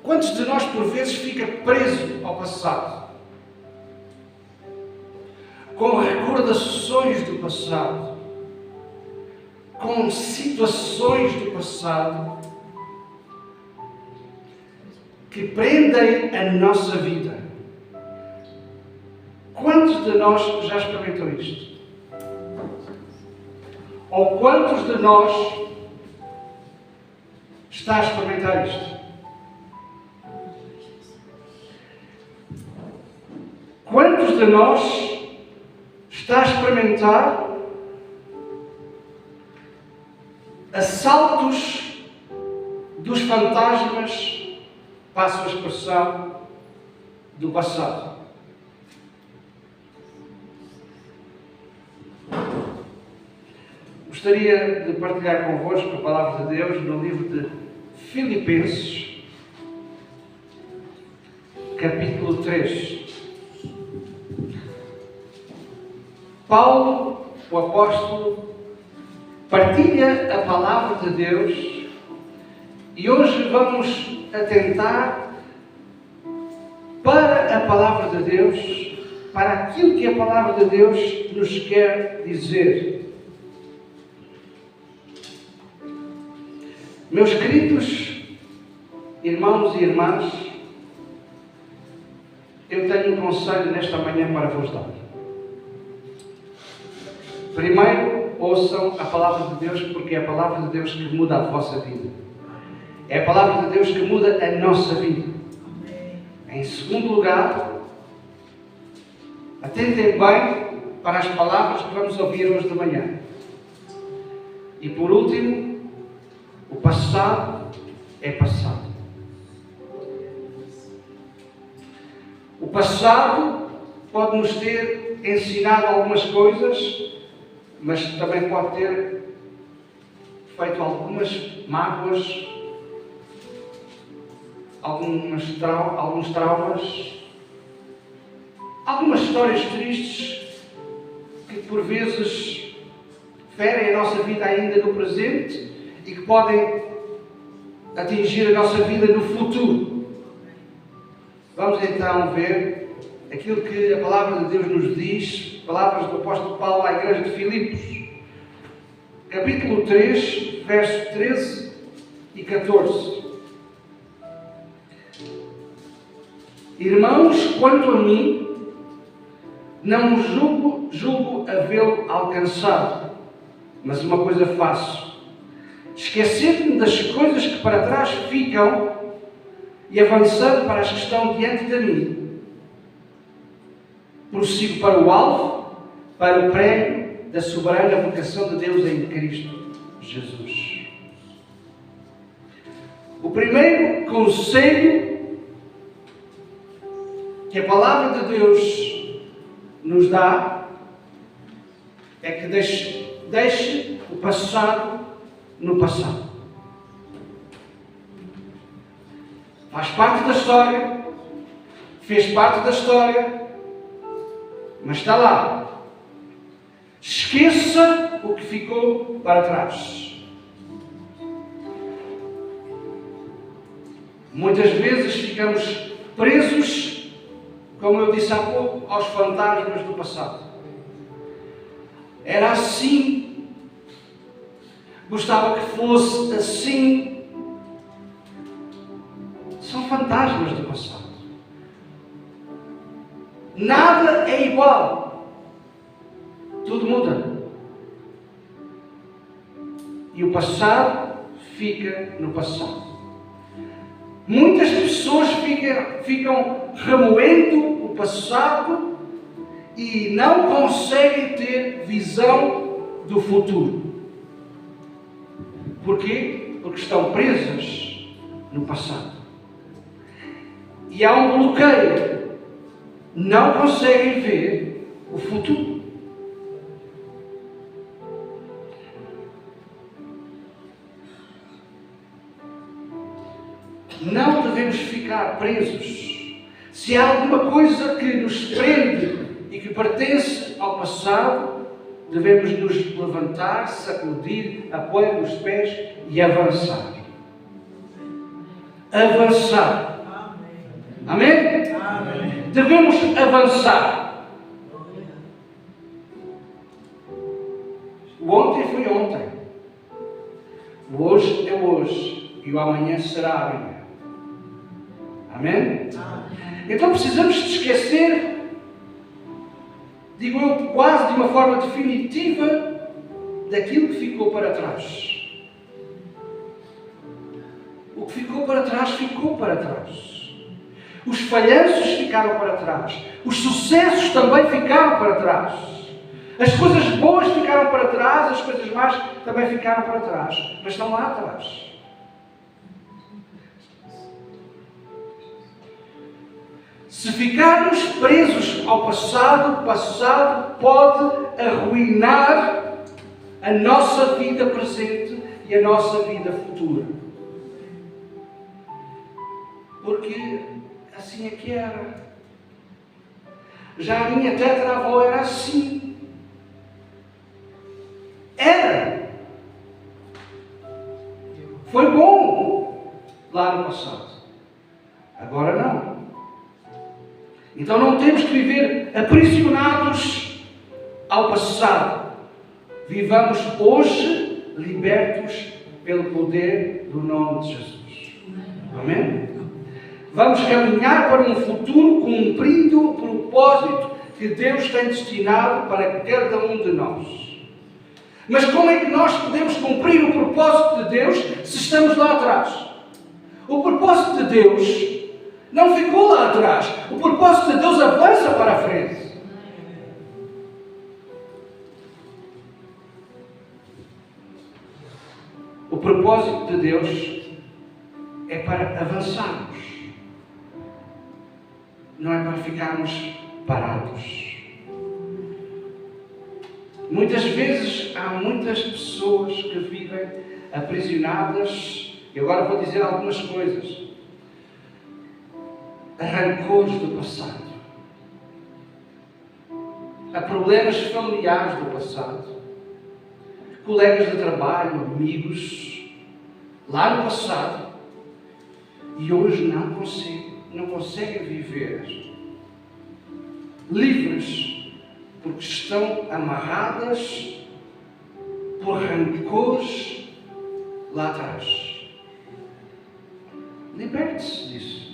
Quantos de nós, por vezes, fica preso ao passado? Com recordações do passado, com situações do passado que prendem a nossa vida. Quantos de nós já experimentou isto? Ou quantos de nós está a experimentar isto? Quantos de nós está a experimentar assaltos dos fantasmas, passo a expressão, do passado? Gostaria de partilhar convosco a palavra de Deus no livro de Filipenses, capítulo 3. Paulo, o apóstolo, partilha a palavra de Deus e hoje vamos atentar para a palavra de Deus, para aquilo que a palavra de Deus nos quer dizer. Meus queridos irmãos e irmãs, eu tenho um conselho nesta manhã para vos dar. Primeiro, ouçam a palavra de Deus, porque é a palavra de Deus que muda a vossa vida. É a palavra de Deus que muda a nossa vida. Em segundo lugar, atentem bem para as palavras que vamos ouvir hoje de manhã. E por último, o passado é passado. O passado pode nos ter ensinado algumas coisas, mas também pode ter feito algumas mágoas, alguns traumas, algumas histórias tristes que por vezes ferem a nossa vida ainda no presente e que podem atingir a nossa vida no futuro. Vamos então ver aquilo que a palavra de Deus nos diz, palavras do apóstolo Paulo à igreja de Filipos, capítulo 3, versos 13 e 14. Irmãos, quanto a mim, não julgo havê-lo alcançado, mas uma coisa faço: esquecendo-me das coisas que para trás ficam e avançando para as que estão diante de mim, prossigo para o alvo, para o prémio da soberana vocação de Deus em Cristo Jesus. O primeiro conselho que a palavra de Deus nos dá é que deixe o passado no passado. Faz parte da história, fez parte da história, mas está lá. Esqueça o que ficou para trás. Muitas vezes ficamos presos, como eu disse há pouco, aos fantasmas do passado. Era assim, gostava que fosse assim. São fantasmas do passado. Nada é igual. Tudo muda. E o passado fica no passado. Muitas pessoas ficam remoendo o passado e não conseguem ter visão do futuro. Porquê? Porque estão presas no passado. E há um bloqueio. Não conseguem ver o futuro. Não devemos ficar presos. Se há alguma coisa que nos prende e que pertence ao passado, devemos nos levantar, sacudir, apoiar os pés e avançar. Avançar. Amém? Amém. Devemos avançar. O ontem foi ontem. O hoje é hoje. E o amanhã será amanhã. Amém? Então precisamos de esquecer, digo eu, quase de uma forma definitiva, daquilo que ficou para trás. O que ficou para trás, ficou para trás. Os falhanços ficaram para trás. Os sucessos também ficaram para trás. As coisas boas ficaram para trás, as coisas más também ficaram para trás. Mas estão lá atrás. Se ficarmos presos ao passado, o passado pode arruinar a nossa vida presente e a nossa vida futura. Porque assim é que era. Já a minha tetravó era assim. Era. Foi bom lá no passado. Agora não. Então não temos que viver aprisionados ao passado. Vivamos hoje libertos pelo poder do nome de Jesus. Amém? Vamos caminhar para um futuro cumprindo o propósito que Deus tem destinado para cada um de nós. Mas como é que nós podemos cumprir o propósito de Deus se estamos lá atrás? O propósito de Deus não ficou lá atrás. O propósito de Deus avança para a frente. O propósito de Deus é para avançarmos. Não é para ficarmos parados. Muitas vezes há muitas pessoas que vivem aprisionadas, e agora vou dizer algumas coisas, a rancores do passado, a problemas familiares do passado, colegas de trabalho, amigos, lá no passado, e hoje não conseguem viver livres, porque estão amarradas por rancores lá atrás. Liberte-se disso.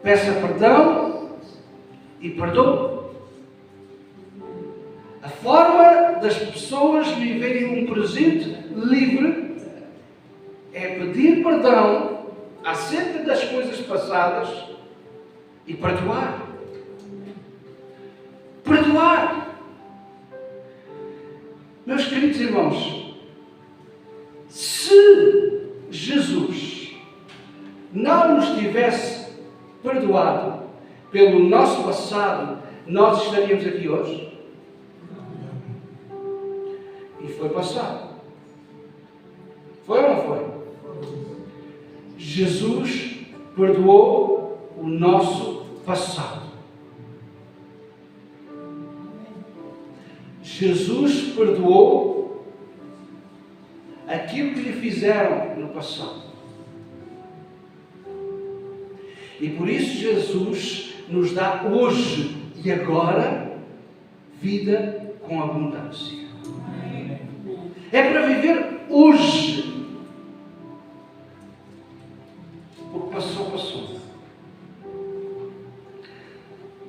Peça perdão e perdoe. A forma das pessoas viverem um presente livre é pedir perdão acerca das coisas passadas e perdoar. Perdoar. Meus queridos irmãos, se Jesus não nos tivesse perdoado pelo nosso passado, nós estaríamos aqui hoje? E foi passado. Foi ou não foi? Jesus perdoou o nosso passado. Jesus perdoou aquilo que lhe fizeram no passado. E por isso Jesus nos dá hoje e agora vida com abundância. É para viver hoje. O que passou, passou.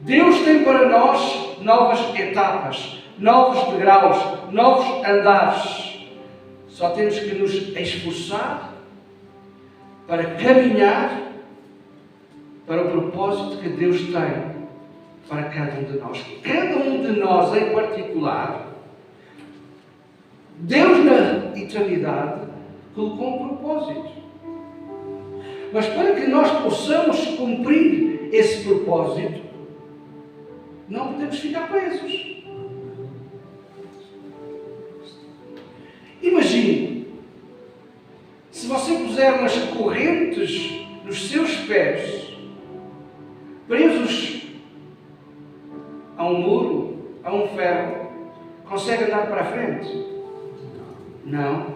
Deus tem para nós novas etapas, novos degraus, novos andares. Só temos que nos esforçar para caminhar para o propósito que Deus tem para cada um de nós. Cada um de nós em particular, Deus na eternidade colocou um propósito. Mas para que nós possamos cumprir esse propósito, não podemos ficar presos. Imagine, se você puser umas correntes nos seus pés, presos a um muro, a um ferro, consegue andar para a frente? Não.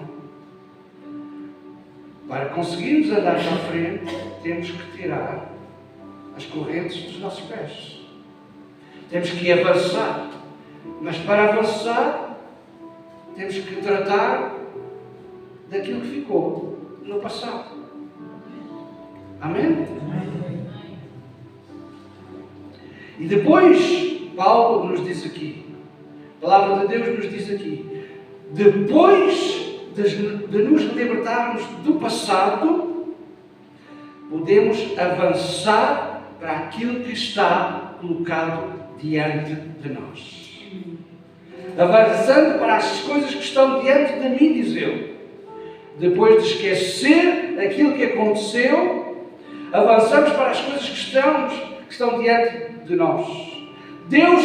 Para conseguirmos andar para a frente, temos que tirar as correntes dos nossos pés. Temos que avançar. Mas para avançar, temos que tratar daquilo que ficou no passado. Amém? E depois, Paulo nos diz aqui, a palavra de Deus nos diz aqui, depois de nos libertarmos do passado, podemos avançar para aquilo que está colocado diante de nós. Avançando para as coisas que estão diante de mim, diz ele. Depois de esquecer aquilo que aconteceu, avançamos para as coisas que estão diante de nós. Deus,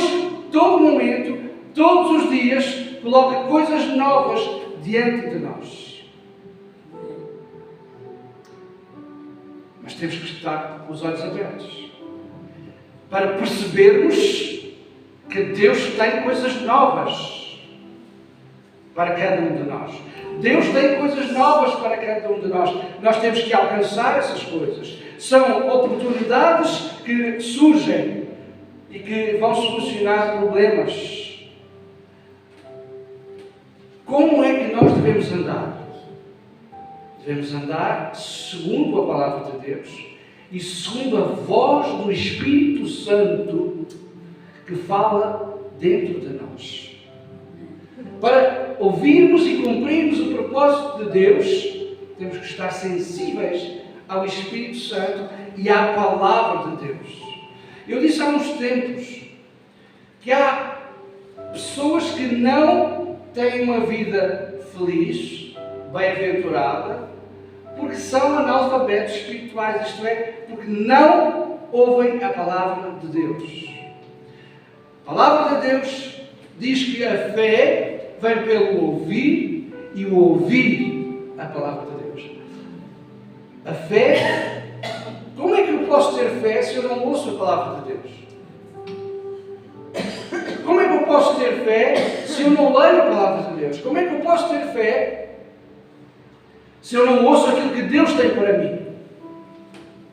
todo momento, todos os dias, coloca coisas novas diante de nós. Mas temos que estar com os olhos abertos para percebermos que Deus tem coisas novas para cada um de nós. Deus tem coisas novas para cada um de nós. Nós temos que alcançar essas coisas. São oportunidades que surgem e que vão solucionar problemas. Como é que nós devemos andar? Devemos andar segundo a palavra de Deus e segundo a voz do Espírito Santo que fala dentro de nós. Para ouvirmos e cumprirmos o propósito de Deus, temos que estar sensíveis ao Espírito Santo e à palavra de Deus. Eu disse há uns tempos que há pessoas que não têm uma vida feliz, bem-aventurada, porque são analfabetos espirituais, isto é, porque não ouvem a palavra de Deus. A palavra de Deus diz que a fé vem pelo ouvir e o ouvir a palavra de Deus. A fé, como é que eu posso ter fé se eu não ouço a palavra de Deus? Como é que eu posso ter fé se eu não leio a palavra de Deus? Como é que eu posso ter fé se eu não ouço aquilo que Deus tem para mim?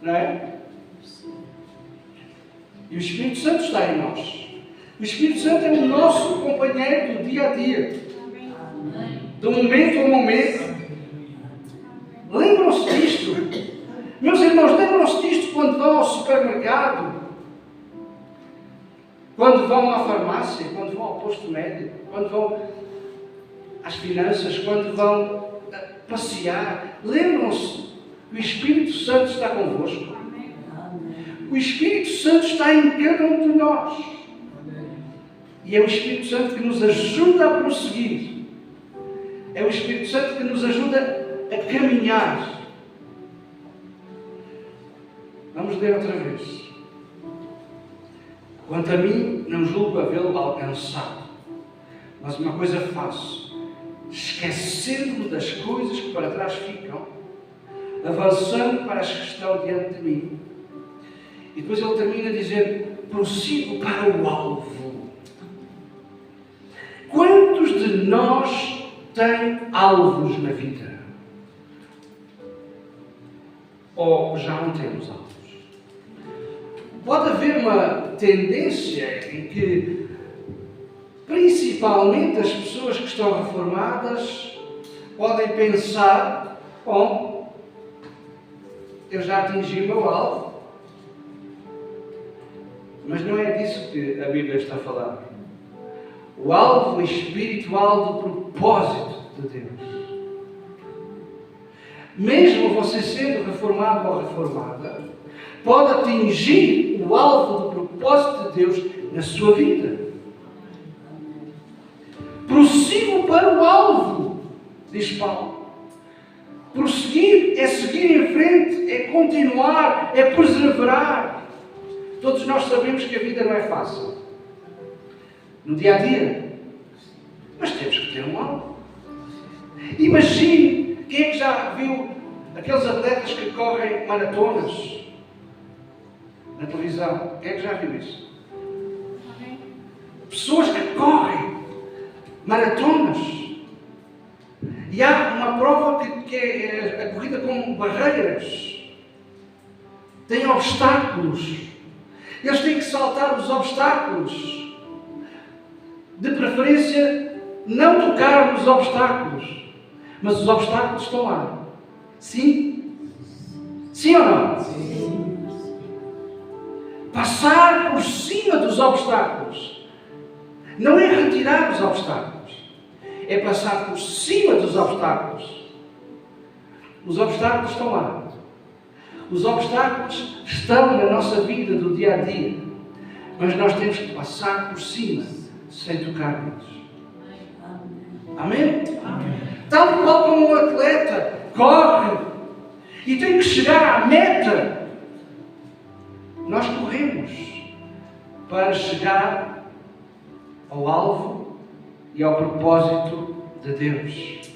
Não é? E o Espírito Santo está em nós. O Espírito Santo é o nosso companheiro do dia a dia. Do momento a momento. Lembram-se disto? Meus irmãos, lembram-se disto quando vão ao supermercado? Quando vão à farmácia? Quando vão ao posto médico? Quando vão às finanças? Quando vão passear? Lembram-se que o Espírito Santo está convosco. O Espírito Santo está em cada um de nós. E é o Espírito Santo que nos ajuda a prosseguir. É o Espírito Santo que nos ajuda a caminhar. Vamos ler outra vez. Quanto a mim, não julgo havê-lo alcançado. Mas uma coisa faço, esquecendo-me das coisas que para trás ficam, avançando para as que estão diante de mim. E depois ele termina a dizer, prossigo para o alvo. Quantos de nós têm alvos na vida? Ou já não temos alvos? Pode haver uma tendência em que, principalmente as pessoas que estão reformadas, podem pensar, bom, eu já atingi o meu alvo. Mas não é disso que a Bíblia está a falar. O alvo espiritual do propósito de Deus. Mesmo você sendo reformado ou reformada, pode atingir o alvo do propósito de Deus na sua vida. Prossigo para o alvo, diz Paulo. Prosseguir é seguir em frente, é continuar, é perseverar. Todos nós sabemos que a vida não é fácil. No dia a dia. Mas temos que ter um alvo. Imagine, quem é que já viu aqueles atletas que correm maratonas na televisão? Quem é que já viu isso? Pessoas que correm maratonas. E há uma prova que é a corrida com barreiras. têm obstáculos. Eles têm que saltar os obstáculos. De preferência, não tocar nos obstáculos. Mas os obstáculos estão lá. Sim? Sim ou não? Sim. Passar por cima dos obstáculos. Não é retirar os obstáculos. É passar por cima dos obstáculos. Os obstáculos estão lá. Os obstáculos estão na nossa vida do dia a dia. Mas nós temos que passar por cima, sem tocar neles. Amém? Amém? Tal qual como um atleta corre e tem que chegar à meta. Nós corremos para chegar ao alvo e ao propósito de Deus.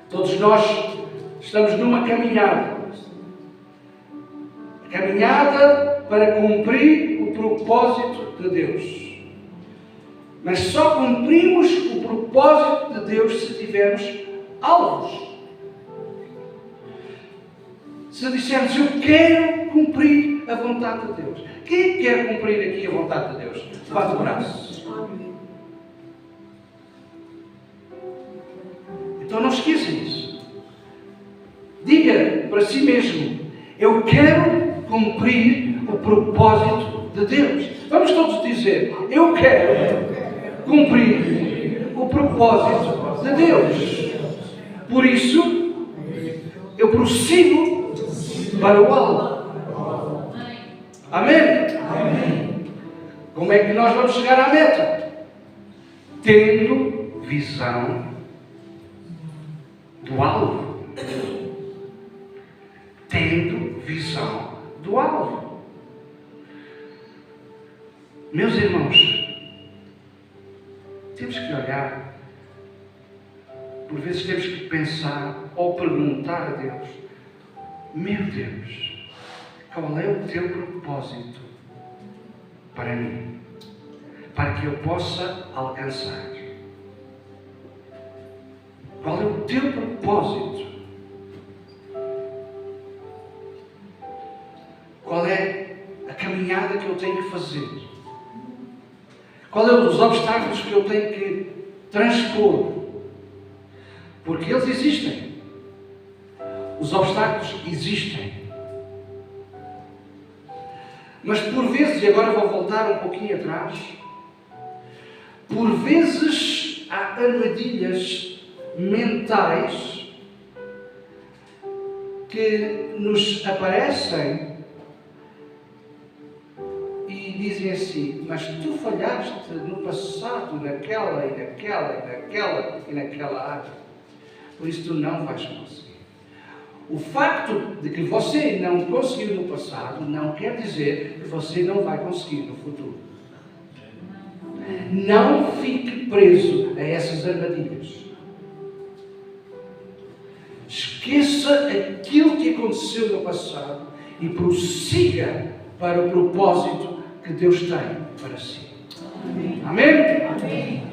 Todos nós estamos numa caminhada. Caminhada para cumprir o propósito de Deus. Mas só cumprimos o propósito de Deus se tivermos alvos. Se dissermos, eu quero cumprir a vontade de Deus. Quem quer cumprir aqui a vontade de Deus? Levanta o braço. Então não esqueça isso. Diga para si mesmo, eu quero cumprir o propósito de Deus. Vamos todos dizer, eu quero cumprir o propósito de Deus. Por isso, eu prossigo para o alvo. Amém? Amém? Como é que nós vamos chegar à meta? Tendo visão do alvo. Tendo visão do alvo. Meus irmãos, temos que olhar, por vezes temos que pensar ou perguntar a Deus, meu Deus, qual é o teu propósito para mim? Para que eu possa alcançar. Qual é o teu propósito? Qual é a caminhada que eu tenho que fazer? Qual é os obstáculos que eu tenho que transpor? Porque eles existem. Os obstáculos existem. Mas por vezes, e agora vou voltar um pouquinho atrás, por vezes há armadilhas mentais que nos aparecem e dizem assim, mas tu falhaste no passado, naquela e naquela e naquela e naquela área. Por isso tu não vais conseguir. O facto de que você não conseguiu no passado não quer dizer que você não vai conseguir no futuro. Não fique preso a essas armadilhas. Esqueça aquilo que aconteceu no passado e prossiga para o propósito que Deus tem para si. Amém? Amém? Amém.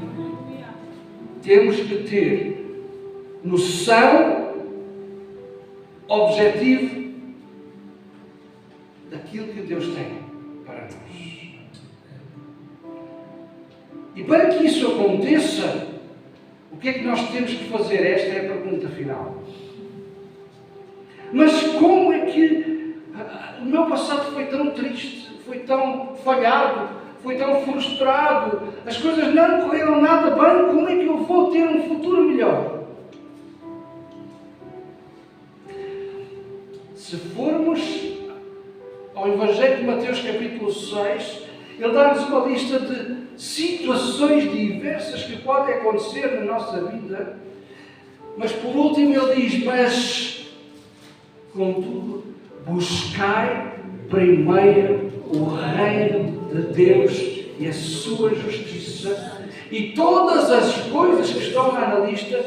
Temos que ter noção, objetivo daquilo que Deus tem para nós. E para que isso aconteça, o que é que nós temos que fazer? Esta é a pergunta final. Mas como é que o meu passado foi tão triste, foi tão falhado, foi tão frustrado, as coisas não correram nada bem, como é que eu vou ter um futuro melhor? Se formos ao Evangelho de Mateus capítulo 6, ele dá-nos uma lista de situações diversas que podem acontecer na nossa vida, mas por último ele diz, mas, contudo, buscai primeiro o reino de Deus e a sua justiça, e todas as coisas que estão lá na lista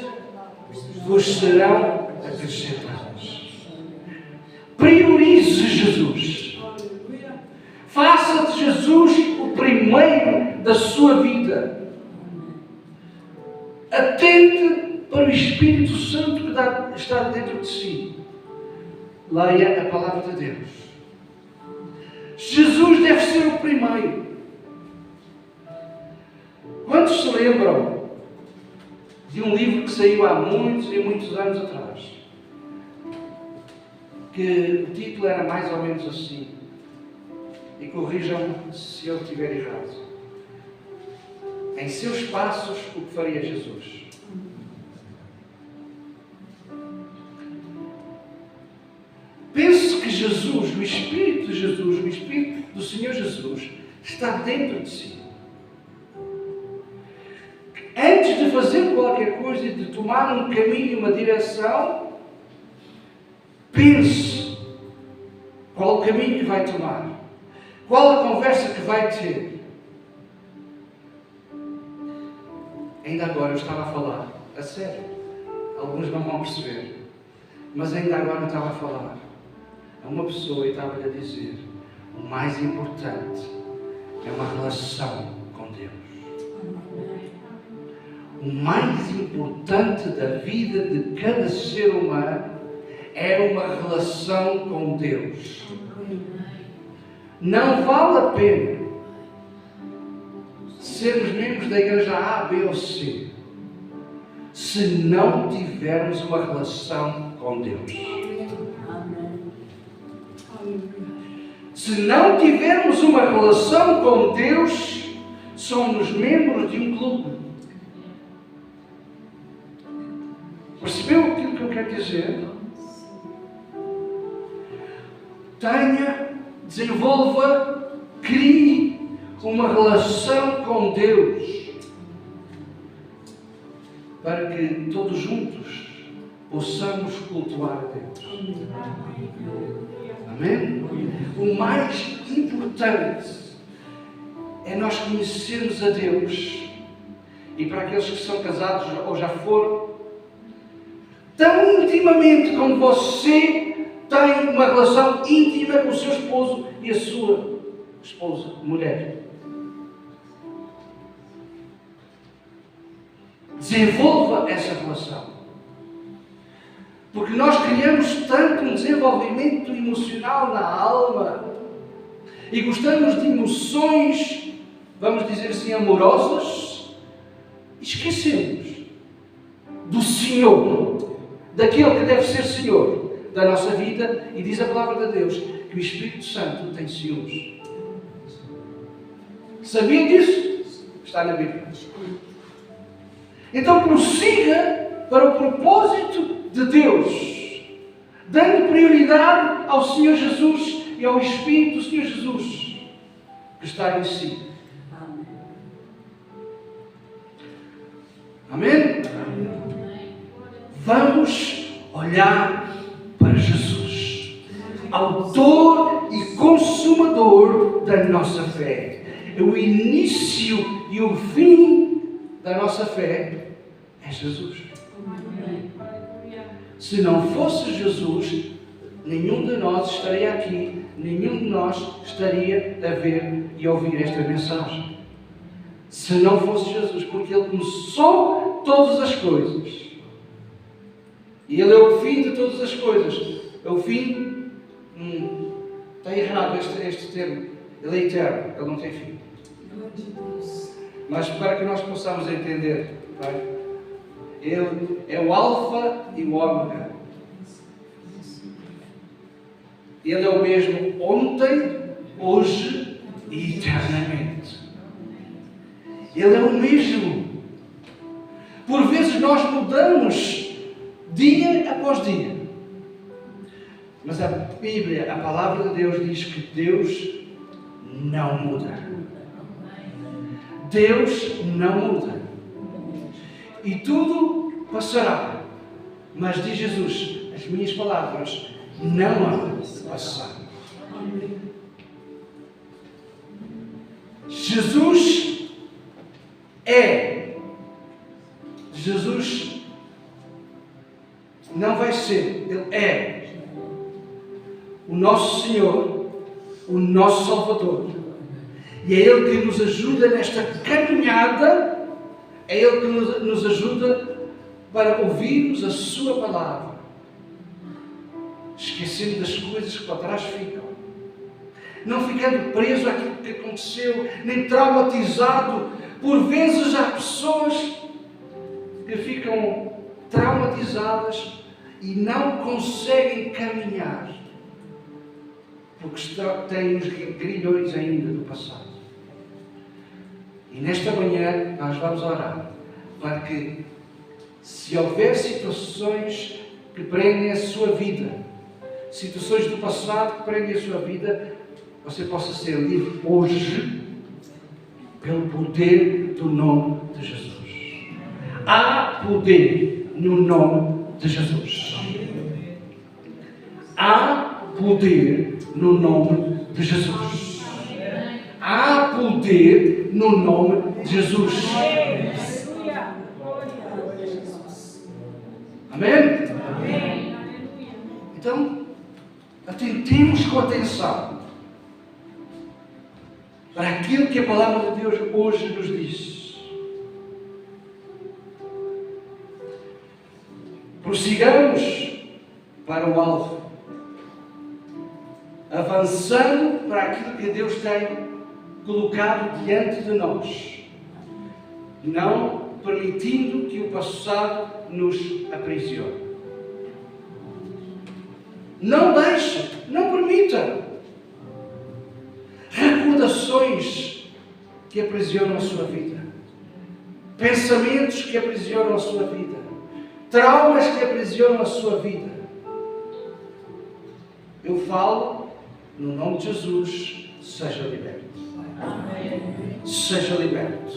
vos serão acrescentadas. Priorize Jesus. Faça de Jesus o primeiro da sua vida. Atente para o Espírito Santo que está dentro de si. leia a palavra de Deus. Jesus deve ser o primeiro. Quantos se lembram de um livro que saiu há muitos e muitos anos atrás? Que o título era mais ou menos assim. E corrijam-me se eu estiver errado. Em seus passos, o que faria Jesus? Penso que Jesus, o Espírito de Jesus, o Espírito do Senhor Jesus, está dentro de si. Antes de fazer qualquer coisa e de tomar um caminho, uma direção, pense qual o caminho que vai tomar, qual a conversa que vai ter. Ainda agora eu estava a falar, a sério, alguns não vão perceber, mas ainda agora eu estava a falar a uma pessoa e estava-lhe a dizer: o mais importante é uma relação com Deus. O mais importante da vida de cada ser humano é uma relação com Deus. Não vale a pena sermos membros da igreja A, B ou C se não tivermos uma relação com Deus. Se não tivermos uma relação com Deus, somos membros de um clube. Percebeu aquilo que eu quero dizer? Desenvolva, crie uma relação com Deus, para que todos juntos possamos cultuar a Deus. Amém? O mais importante é nós conhecermos a Deus. E para aqueles que são casados ou já foram, tão intimamente como você tem uma relação íntima com o seu esposo e a sua esposa, mulher. Desenvolva essa relação. Porque nós criamos tanto um desenvolvimento emocional na alma e gostamos de emoções, vamos dizer assim, amorosas, e esquecemos do Senhor, daquele que deve ser Senhor da nossa vida, e diz a palavra de Deus que o Espírito Santo tem ciúmes. Sabia disso? Está na Bíblia. Então prossiga para o propósito de Deus, dando prioridade ao Senhor Jesus e ao Espírito do Senhor Jesus que está em si. Amém? Vamos olhar para Jesus, autor e consumador da nossa fé. O início e o fim da nossa fé é Jesus. Se não fosse Jesus, nenhum de nós estaria aqui, nenhum de nós estaria a ver e a ouvir esta mensagem. Se não fosse Jesus, porque Ele começou todas as coisas. E Ele é o fim de todas as coisas. É o fim... está errado este termo. Ele é eterno, Ele não tem fim. Mas para que nós possamos entender, tá? Ele é o Alfa e o Ômega. Ele é o mesmo ontem, hoje e eternamente. Ele é o mesmo. Por vezes nós mudamos dia após dia. Mas a Bíblia, a palavra de Deus diz que Deus não muda. Deus não muda. E tudo passará. Mas diz Jesus, as minhas palavras não hão de passar. Jesus é. Jesus não vai ser. Ele é o nosso Senhor, o nosso Salvador. E é Ele que nos ajuda nesta caminhada. É Ele que nos ajuda para ouvirmos a Sua palavra. esquecendo das coisas que para trás ficam, não ficando preso àquilo que aconteceu, nem traumatizado. Por vezes há pessoas que ficam traumatizadas e não conseguem caminhar, porque têm os grilhões ainda do passado. E nesta manhã nós vamos orar para que, se houver situações que prendem a sua vida, situações do passado que prendem a sua vida, você possa ser livre hoje pelo poder do nome de Jesus. Há poder no nome de Jesus. Há poder no nome de Jesus. Há poder no nome de Jesus. Amém? Então, atentemos com atenção para aquilo que a palavra de Deus hoje nos diz. Prossigamos para o alvo, avançando para aquilo que Deus tem colocado diante de nós, não permitindo que o passado nos aprisione. Não deixe, não permita recordações que aprisionam a sua vida, pensamentos que aprisionam a sua vida, traumas que aprisionam a sua vida. Eu falo no nome de Jesus, seja liberto. Seja liberto.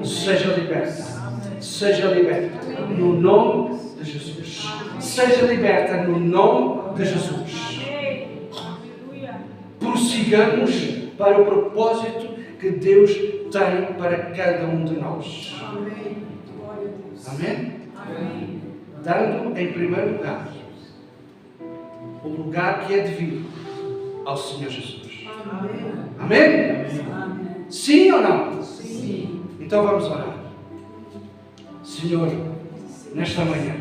Seja liberto. Seja liberto. No nome de Jesus. Seja liberta no nome de Jesus. Prossigamos para o propósito que Deus tem para cada um de nós. Amém? Dando em primeiro lugar o lugar que é devido ao Senhor Jesus. Amém? Sim ou não? Sim. Então vamos orar. Senhor, nesta manhã,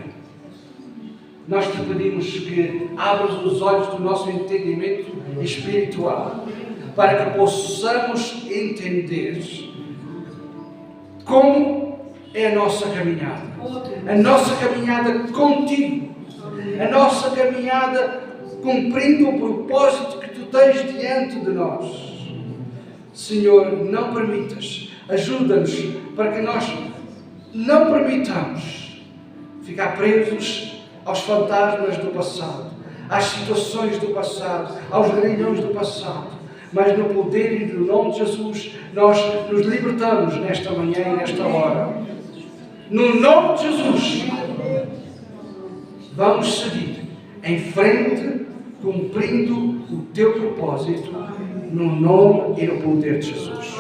nós te pedimos que abras os olhos do nosso entendimento espiritual, para que possamos entender como é a nossa caminhada contigo, a nossa caminhada cumprindo o propósito que tu tens diante de nós. Senhor, não permitas, ajuda-nos para que nós não permitamos ficar presos aos fantasmas do passado, às situações do passado, aos grilhões do passado, mas no poder e no nome de Jesus nós nos libertamos nesta manhã e nesta hora. No nome de Jesus, vamos seguir em frente, cumprindo o teu propósito, no nome e no poder de Jesus.